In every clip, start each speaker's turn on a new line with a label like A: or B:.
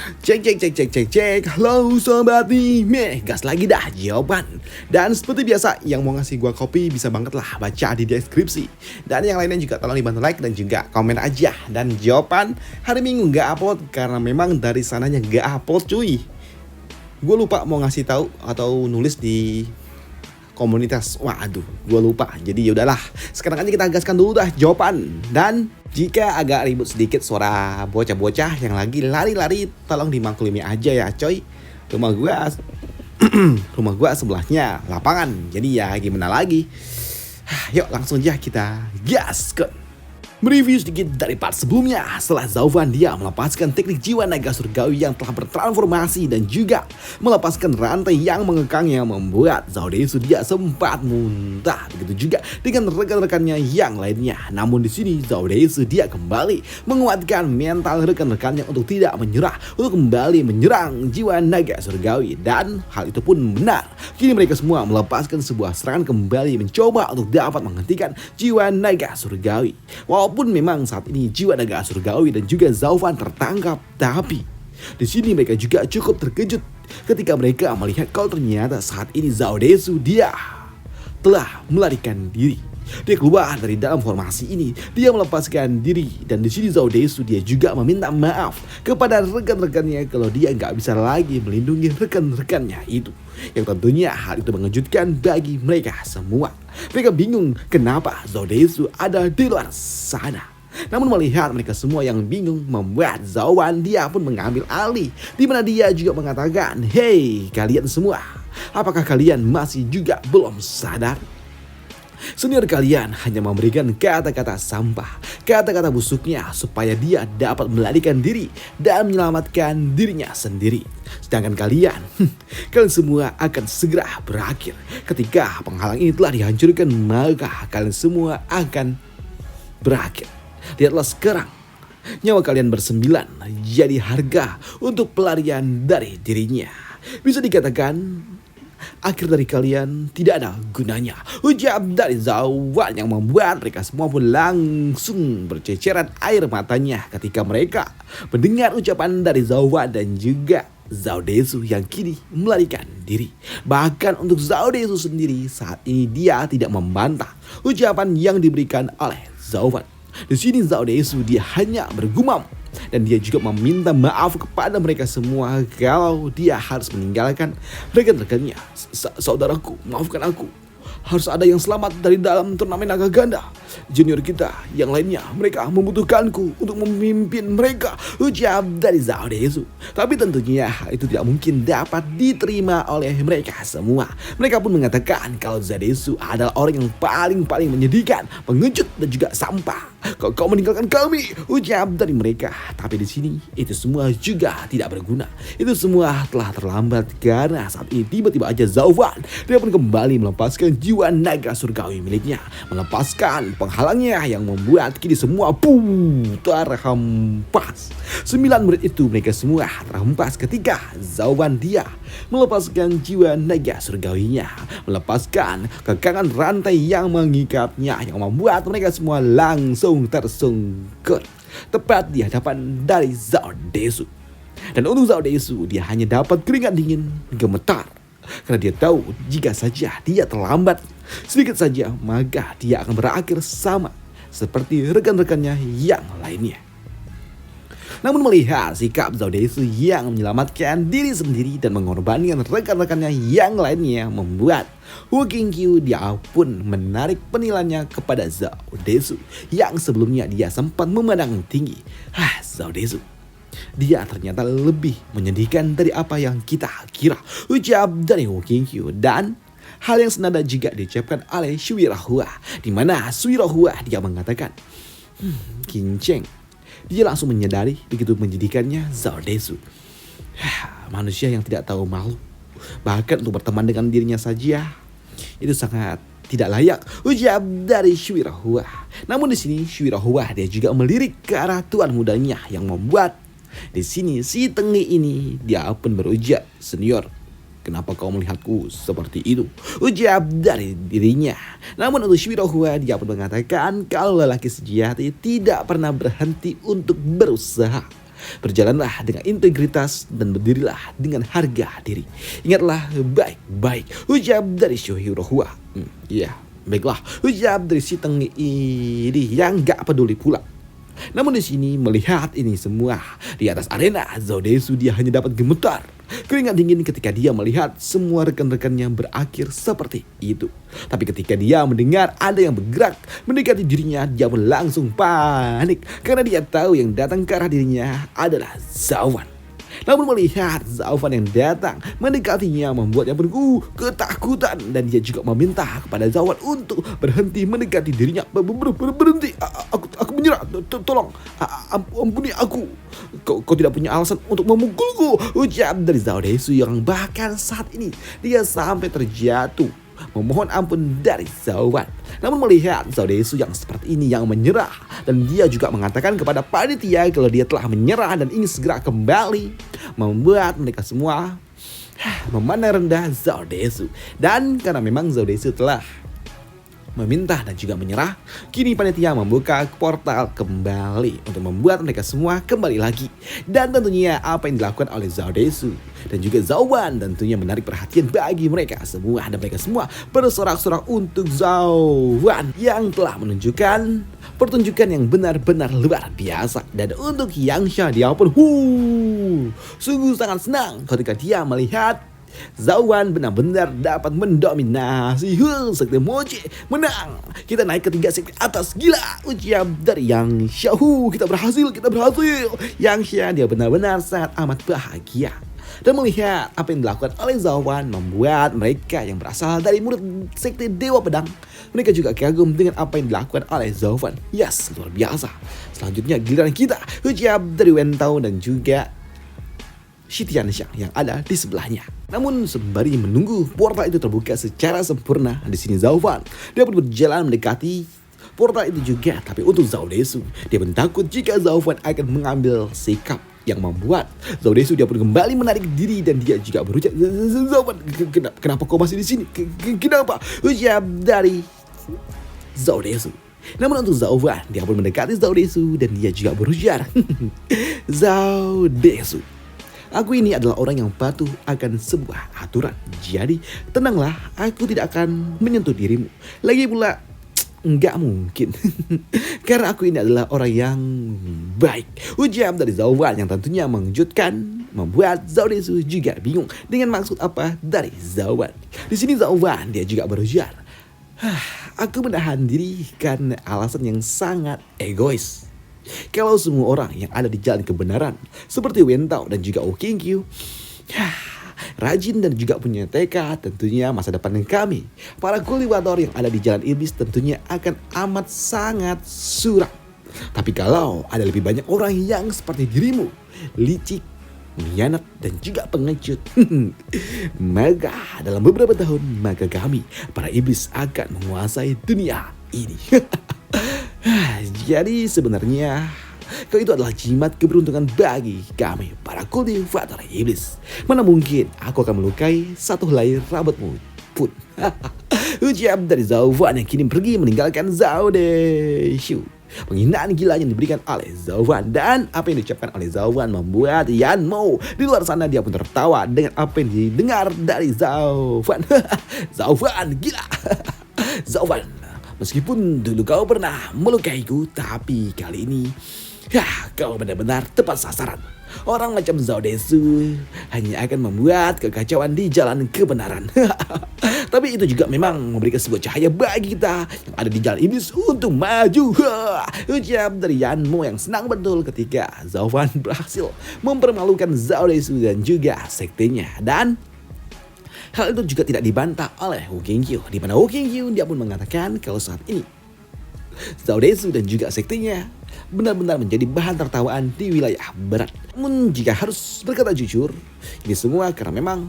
A: Cek. Halo sobat nih, gas lagi dah jawaban. Dan seperti biasa, yang mau ngasih gua kopi bisa banget lah baca di deskripsi. Dan yang lainnya juga tolong dibantu like dan juga komen aja. Dan jawaban hari Minggu nggak upload karena memang dari sananya nggak upload cuy. Gue lupa mau ngasih tahu atau nulis di komunitas. Waduh, gue lupa. Jadi yaudahlah. Sekarang aja kita gaskan dulu dah jawaban. Dan jika agak ribut sedikit suara bocah-bocah yang lagi lari-lari, tolong dimaklumi aja ya coy. Rumah gua sebelahnya lapangan. Jadi ya gimana lagi. Yuk langsung aja kita gaskan. Mereview sedikit dari part sebelumnya. Setelah Zaufan dia melepaskan teknik jiwa naga surgawi yang telah bertransformasi dan juga melepaskan rantai yang mengekang yang membuat Zaudesu dia sempat muntah. Begitu juga dengan rekan-rekannya yang lainnya. Namun di sini Zaudesu dia kembali menguatkan mental rekan-rekannya untuk tidak menyerah, untuk kembali menyerang jiwa naga surgawi, dan hal itu pun benar. Kini mereka semua melepaskan sebuah serangan kembali mencoba untuk dapat menghentikan jiwa naga surgawi. Walaupun memang saat ini jiwa naga surgawi dan juga Zaufan tertangkap, tapi di sini mereka juga cukup terkejut ketika mereka melihat kalau ternyata saat ini Zaudesu dia telah melarikan diri. Dia keluar dari dalam formasi ini, dia melepaskan diri, dan di sini Zaudesu dia juga meminta maaf kepada rekan-rekannya kalau dia nggak bisa lagi melindungi rekan-rekannya itu. Yang tentunya hal itu mengejutkan bagi mereka semua. Mereka bingung kenapa Zaudesu ada di luar sana. Namun melihat mereka semua yang bingung membuat Zaufan dia pun mengambil alih, di mana dia juga mengatakan, "Hey kalian semua, apakah kalian masih juga belum sadar? Senior kalian hanya memberikan kata-kata sampah, kata-kata busuknya supaya dia dapat melarikan diri dan menyelamatkan dirinya sendiri. Sedangkan kalian semua akan segera berakhir. Ketika penghalang ini telah dihancurkan, maka kalian semua akan berakhir. Lihatlah sekarang, nyawa kalian bersembilan jadi harga untuk pelarian dari dirinya. Bisa dikatakan akhir dari kalian tidak ada gunanya." Ucap dari Zaufan yang membuat mereka semua pun langsung berceceran air matanya ketika mereka mendengar ucapan dari Zaufan dan juga Zaudesu yang kini melarikan diri. Bahkan untuk Zaudesu sendiri saat ini dia tidak membantah ucapan yang diberikan oleh Zaufan. Di sini Zaudesu dia hanya bergumam dan dia juga meminta maaf kepada mereka semua kalau dia harus meninggalkan rekan-rekannya. Saudaraku, maafkan aku. Harus ada yang selamat dari dalam turnamen naga ganda. Junior kita yang lainnya, mereka membutuhkanku untuk memimpin mereka. Ucap dari Zaudesu. Tapi tentunya itu tidak mungkin dapat diterima oleh mereka semua. Mereka pun mengatakan kalau Zaudesu adalah orang yang paling menyedihkan, mengejut dan juga sampah. Kau meninggalkan kami, ucap dari mereka. Tapi di sini itu semua juga tidak berguna. Itu semua telah terlambat karena saat ini tiba-tiba aja Zaufan dia pun kembali melepaskan jiwa naga surgawi miliknya, melepaskan penghalangnya yang membuat kini semua terhempas. 9 murid itu mereka semua terhempas ketika Zaufan dia melepaskan jiwa naga surgawinya, melepaskan kekangan rantai yang mengikatnya yang membuat mereka semua langsung tersungkur tepat di hadapan dari Zaudesu. Dan untuk Zaudesu dia hanya dapat keringat dingin gemetar karena dia tahu jika saja dia terlambat sedikit saja maka dia akan berakhir sama seperti rekan-rekannya yang lainnya. Namun melihat sikap Zaudesu yang menyelamatkan diri sendiri dan mengorbankan rekan-rekannya yang lainnya membuat Wu Qingqiu dia pun menarik penilaiannya kepada Zaudesu yang sebelumnya dia sempat memandang tinggi. Zaudesu, dia ternyata lebih menyedihkan dari apa yang kita kira, ucap dari Wu Qingqiu. Dan hal yang senada juga diucapkan oleh Suirahua, di mana Suirahua dia mengatakan, Qinceng, dia langsung menyadari begitu menyedihkannya Zaudesu. Manusia yang tidak tahu malu, bahkan untuk berteman dengan dirinya saja itu sangat tidak layak, ucap dari Suirahua. Namun di sini Suirahua dia juga melirik ke arah tuan mudanya yang membuat di sini si Tengi ini dia pun berujar, "Senior, kenapa kau melihatku seperti itu?" ucap dari dirinya. Namun untuk Suirahua dia pun mengatakan kalau lelaki sejati tidak pernah berhenti untuk berusaha. Berjalanlah dengan integritas dan berdirilah dengan harga diri. Ingatlah baik-baik ucap dari Shohiro Hua. Iya, baiklah ucap dari si Teng ini yang gak peduli pula. Namun di sini melihat ini semua di atas arena, Zhao Desu dia hanya dapat gemetar keringat dingin ketika dia melihat semua rekan-rekannya berakhir seperti itu. Tapi ketika dia mendengar ada yang bergerak mendekati dirinya, dia pun langsung panik karena dia tahu yang datang ke arah dirinya adalah Zhao Wan. Namun melihat Zhao Wan yang datang mendekatinya membuatnya pun ketakutan, dan dia juga meminta kepada Zhao Wan untuk berhenti mendekati dirinya. Berhenti, aku menyerah, tolong, ampuni aku. Kau tidak punya alasan untuk memukulku, ucap dari Zhao Desu yang bahkan saat ini dia sampai terjatuh memohon ampun dari Zhao Wan. Namun melihat Zhao Desu yang seperti ini yang menyerah, dan dia juga mengatakan kepada panitia kalau dia telah menyerah dan ingin segera kembali, membuat mereka semua memandang rendah Zhao Desu. Dan karena memang Zhao Desu telah meminta dan juga menyerah, kini panitia membuka portal kembali untuk membuat mereka semua kembali lagi. Dan tentunya apa yang dilakukan oleh Zhao Desu dan juga Zhao Wan tentunya menarik perhatian bagi mereka semua, dan mereka semua bersorak-sorak untuk Zhao Wan yang telah menunjukkan pertunjukan yang benar-benar luar biasa. Dan untuk Yangsha, dia pun sungguh sangat senang ketika dia melihat Zhao Wan benar-benar dapat mendominasi sekte Mochi. Menang, kita naik ke 3 sekte atas, gila, ucap dari Yangsha. Kita berhasil. Yangsha dia benar-benar sangat amat bahagia. Dan melihat apa yang dilakukan oleh Zhao Wan membuat mereka yang berasal dari murid sekte Dewa Pedang, mereka juga kagum dengan apa yang dilakukan oleh Zhao Wan. Yes, luar biasa. Selanjutnya giliran kita, ucap dari Wen Tao dan juga Shi Tianxiang yang ada di sebelahnya. Namun sembari menunggu portal itu terbuka secara sempurna, di sini Zhao Wan dia pun berjalan mendekati portal itu juga. Tapi untuk Zhao Desu, dia pun takut jika Zhao Wan akan mengambil sikap yang membuat Zhao Desu dia pun kembali menarik diri, dan dia juga berucap, Zhao Wan, kenapa kau masih di sini? Kenapa? Ucap dari Zhao Desu. Namun untuk Zhao Wan, dia pun mendekati Zhao Desu dan dia juga berujar, Zhao Desu, aku ini adalah orang yang patuh akan sebuah aturan. Jadi tenanglah, aku tidak akan menyentuh dirimu. Lagi pula enggak mungkin karena aku ini adalah orang yang baik, ucap dari Zhao Wan yang tentunya mengejutkan, membuat Zhao Desu juga bingung dengan maksud apa dari Zhao Wan. Di sini Zhao Wan dia juga berujar, aku menahan diri karena alasan yang sangat egois. Kalau semua orang yang ada di jalan kebenaran seperti Wen Tao dan juga Wu Qingqiu rajin dan juga punya tekad, tentunya masa depan kami para kultivator yang ada di jalan iblis tentunya akan amat sangat suram. Tapi kalau ada lebih banyak orang yang seperti dirimu, licik, mengkhianat dan juga pengecut, maka dalam beberapa tahun maka kami para iblis akan menguasai dunia ini. Jadi sebenarnya itu adalah jimat keberuntungan bagi kami para kultivator iblis. Mana mungkin aku akan melukai satu helai rambutmu pun. Ucap dari Zhao Wan yang kini pergi meninggalkan Zhao Desu. Penghinaan gila yang diberikan oleh Zhao Wan dan apa yang diucapkan oleh Zhao Wan membuat Yan Mo di luar sana dia pun tertawa dengan apa yang didengar dari Zhao Wan. Zhao Wan gila. Zhao Wan, meskipun dulu kau pernah melukaiku, tapi kali ini kau benar-benar tepat sasaran. Orang macam Zhao Desu hanya akan membuat kekacauan di jalan kebenaran. Tapi itu juga memang memberikan sebuah cahaya bagi kita yang ada di jalan iblis untuk maju. Ucap dari Yan Mo yang senang betul ketika Zhao Wan berhasil mempermalukan Zhao Desu dan juga sektenya. Dan hal itu juga tidak dibantah oleh Wu Qingqiu, di mana Wu Qingqiu dia pun mengatakan kalau saat ini Zhao Desu dan juga sektenya benar-benar menjadi bahan tertawaan di wilayah barat. Namun jika harus berkata jujur, ini semua karena memang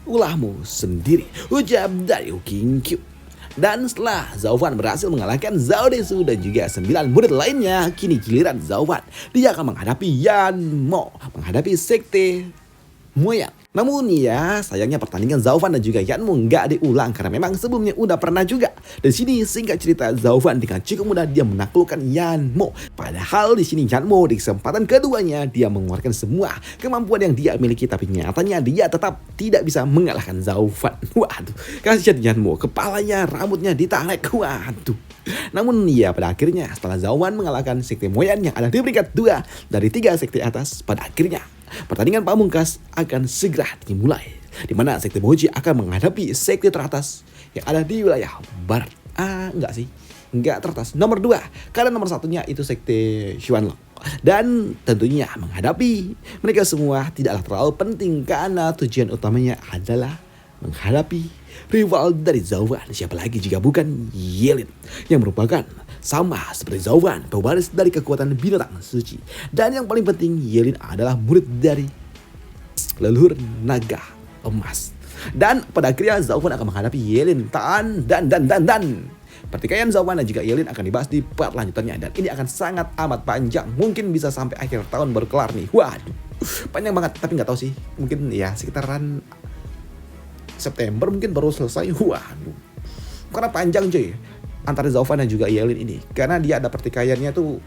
A: ulahmu sendiri, ucap dari Wu Qingqiu. Dan setelah Zhao Wan berhasil mengalahkan Zhao Desu dan juga 9 murid lainnya, kini giliran Zhao Wan dia akan menghadapi Yan Mo, menghadapi sekte Moyang. Namun ya, sayangnya pertandingan Zaufan dan juga Yanmo nggak diulang karena memang sebelumnya udah pernah juga. Di sini singkat cerita, Zaufan dengan cukup mudah dia menaklukkan Yanmo. Padahal di sini Yanmo di kesempatan keduanya dia mengeluarkan semua kemampuan yang dia miliki, tapi nyatanya dia tetap tidak bisa mengalahkan Zaufan. Waduh, kasihan Yanmo, kepalanya, rambutnya ditarik. Waduh. Namun ya pada akhirnya setelah Zaufan mengalahkan Sekte Moyan yang ada di peringkat 2 dari 3 sekte atas, pada akhirnya pertandingan pamungkas akan segera dimulai, di mana Sekte Moji akan menghadapi sekte teratas yang ada di wilayah barat. Enggak teratas. Nomor 2, karena nomor satunya itu Sekte Xuanlong. Dan tentunya menghadapi mereka semua tidaklah terlalu penting karena tujuan utamanya adalah menghadapi rival dari Zaufan, siapa lagi jika bukan Yelin, yang merupakan sama seperti Zaufan, pewaris dari kekuatan binatang suci. Dan yang paling penting, Yelin adalah murid dari leluhur naga emas. Dan pada akhirnya Zaufan akan menghadapi Yelin. Dan pertikaian Zaufan dan juga Yelin akan dibahas di part lanjutannya. Dan ini akan sangat amat panjang. Mungkin bisa sampai akhir tahun baru kelar nih. Waduh, panjang banget. Tapi nggak tahu sih. Mungkin ya sekitaran September mungkin baru selesai. Waduh, karena panjang cuy antara Zaufan dan juga Yelin ini, karena dia ada pertikaiannya tuh.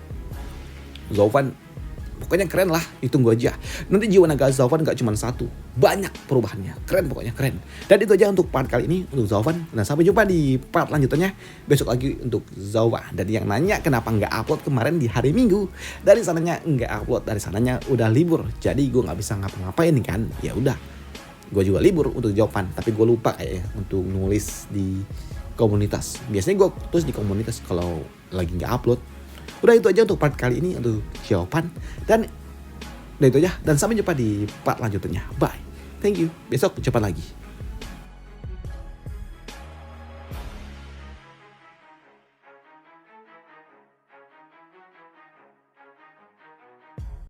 A: Zaufan pokoknya keren lah, ditunggu aja. Nanti jiwa naga Zaufan gak cuma satu, banyak perubahannya, keren pokoknya keren. Dan itu aja untuk part kali ini untuk Zaufan. Nah sampai jumpa di part lanjutannya besok lagi untuk Zaufan. Dan yang nanya kenapa nggak upload kemarin di hari Minggu, dari sananya nggak upload, dari sananya udah libur, jadi gue nggak bisa ngapa-ngapain kan. Ya udah, gue juga libur untuk jawaban, tapi gue lupa kayaknya untuk nulis di komunitas. Biasanya gue tulis di komunitas kalau lagi nggak upload. Udah itu aja untuk part kali ini untuk jawaban. Dan udah itu aja. Dan sampai jumpa di part lanjutannya. Bye. Thank you. Besok jumpa lagi.